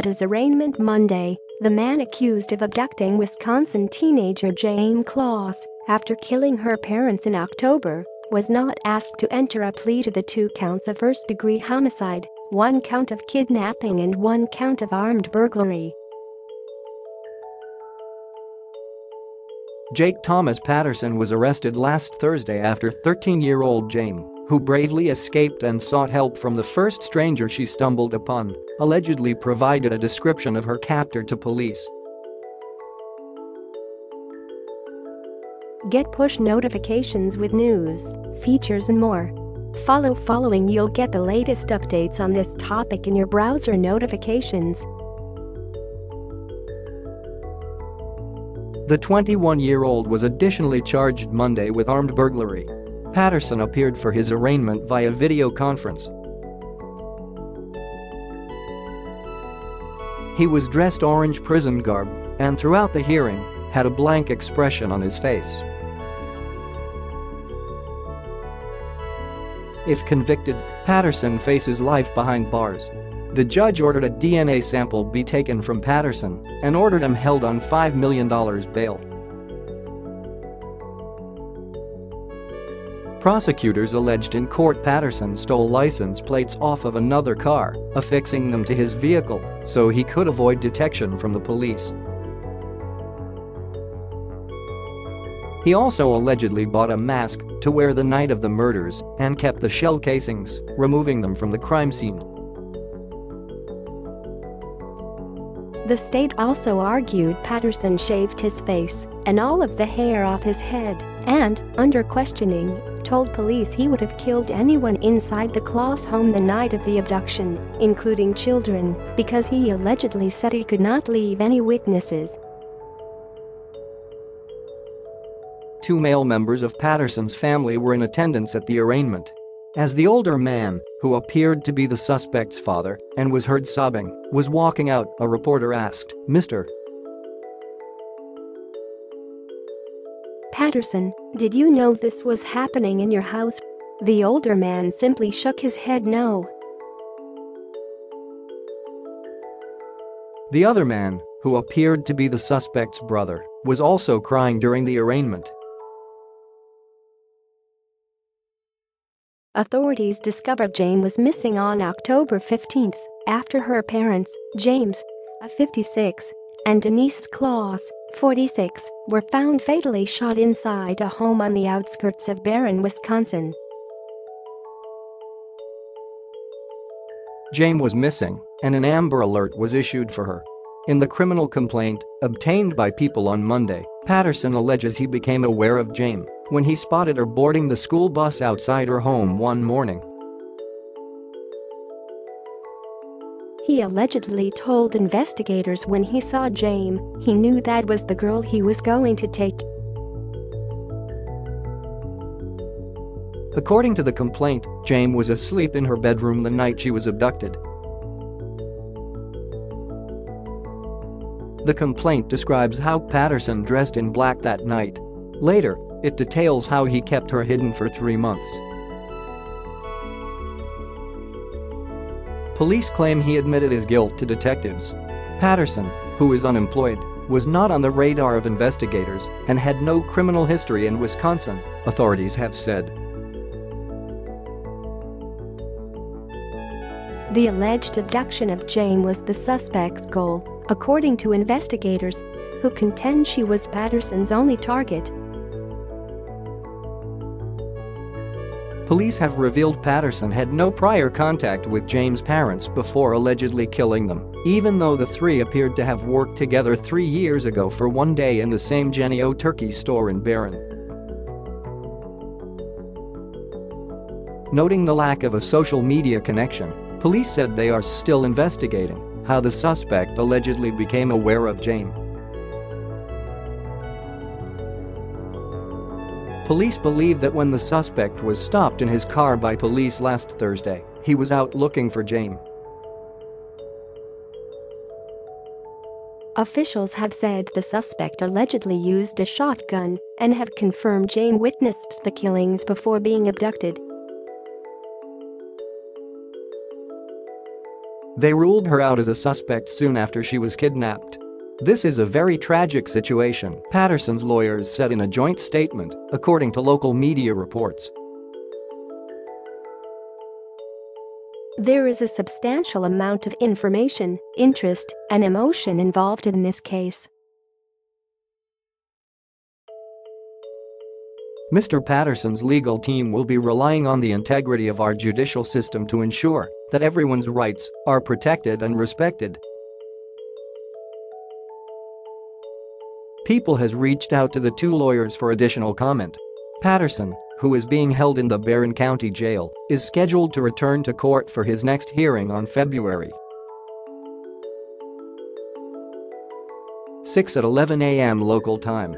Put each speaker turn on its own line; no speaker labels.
his arraignment Monday, the man accused of abducting Wisconsin teenager Jayme after killing her parents in October was not asked to enter a plea to the 2 counts of first-degree homicide, 1 count of kidnapping and 1 count of armed burglary.
Jake Thomas Patterson was arrested last Thursday after 13-year-old Jayme, who bravely escaped and sought help from the first stranger she stumbled upon, allegedly provided a description of her captor to police.
Get push notifications with news, features and more. Following you'll get the latest updates on this topic in your browser notifications.
The 21-year-old was additionally charged Monday with armed burglary. Patterson appeared for his arraignment via video conference. He was dressed orange prison garb and throughout the hearing had a blank expression on his face. If convicted, Patterson faces life behind bars. The judge ordered a DNA sample be taken from Patterson and ordered him held on $5 million bail. Prosecutors alleged in court Patterson stole license plates off of another car, affixing them to his vehicle so he could avoid detection from the police. He also allegedly bought a mask to wear the night of the murders and kept the shell casings, removing them from the crime scene.
The state also argued Patterson shaved his face and all of the hair off his head and, under questioning, told police he would have killed anyone inside the Claus home the night of the abduction, including children, because he allegedly said he could not leave any witnesses.
2 male members of Patterson's family were in attendance at the arraignment. As the older man, who appeared to be the suspect's father and was heard sobbing, was walking out, a reporter asked, "Mr.
Patterson, did you know this was happening in your house?" The older man simply shook his head no.
The other man, who appeared to be the suspect's brother, was also crying during the arraignment.
Authorities discovered Jayme was missing on October 15 after her parents, James, 56, and Denise Claus, 46, were found fatally shot inside a home on the outskirts of Barron, Wisconsin.
Jayme was missing, and an Amber Alert was issued for her. In the criminal complaint, obtained by People on Monday, Patterson alleges he became aware of Jayme when he spotted her boarding the school bus outside her home one morning.
He allegedly told investigators when he saw Jayme, he knew that was the girl he was going to take.
According to the complaint, Jayme was asleep in her bedroom the night she was abducted. The complaint describes how Patterson dressed in black that night. Later, it details how he kept her hidden for 3 months. Police claim he admitted his guilt to detectives. Patterson, who is unemployed, was not on the radar of investigators and had no criminal history in Wisconsin, authorities have said.
The alleged abduction of Jayme was the suspect's goal, according to investigators, who contend she was Patterson's only target.
Police have revealed Patterson had no prior contact with Jayme's parents before allegedly killing them, even though the three appeared to have worked together 3 years ago for one day in the same Jennie-O turkey store in Barron. Noting the lack of a social media connection, police said they are still investigating how the suspect allegedly became aware of Jayme. Police believe that when the suspect was stopped in his car by police last Thursday, he was out looking for Jayme.
Officials have said the suspect allegedly used a shotgun and have confirmed Jayme witnessed the killings before being abducted.
They ruled her out as a suspect soon after she was kidnapped. "This is a very tragic situation," Patterson's lawyers said in a joint statement, according to local media reports.
There is a substantial amount of information, interest, and emotion involved in this case.
Mr. Patterson's legal team will be relying on the integrity of our judicial system to ensure that everyone's rights are protected and respected. People has reached out to the two lawyers for additional comment. Patterson, who is being held in the Barron County Jail, is scheduled to return to court for his next hearing on February 6 at 11 a.m. local time.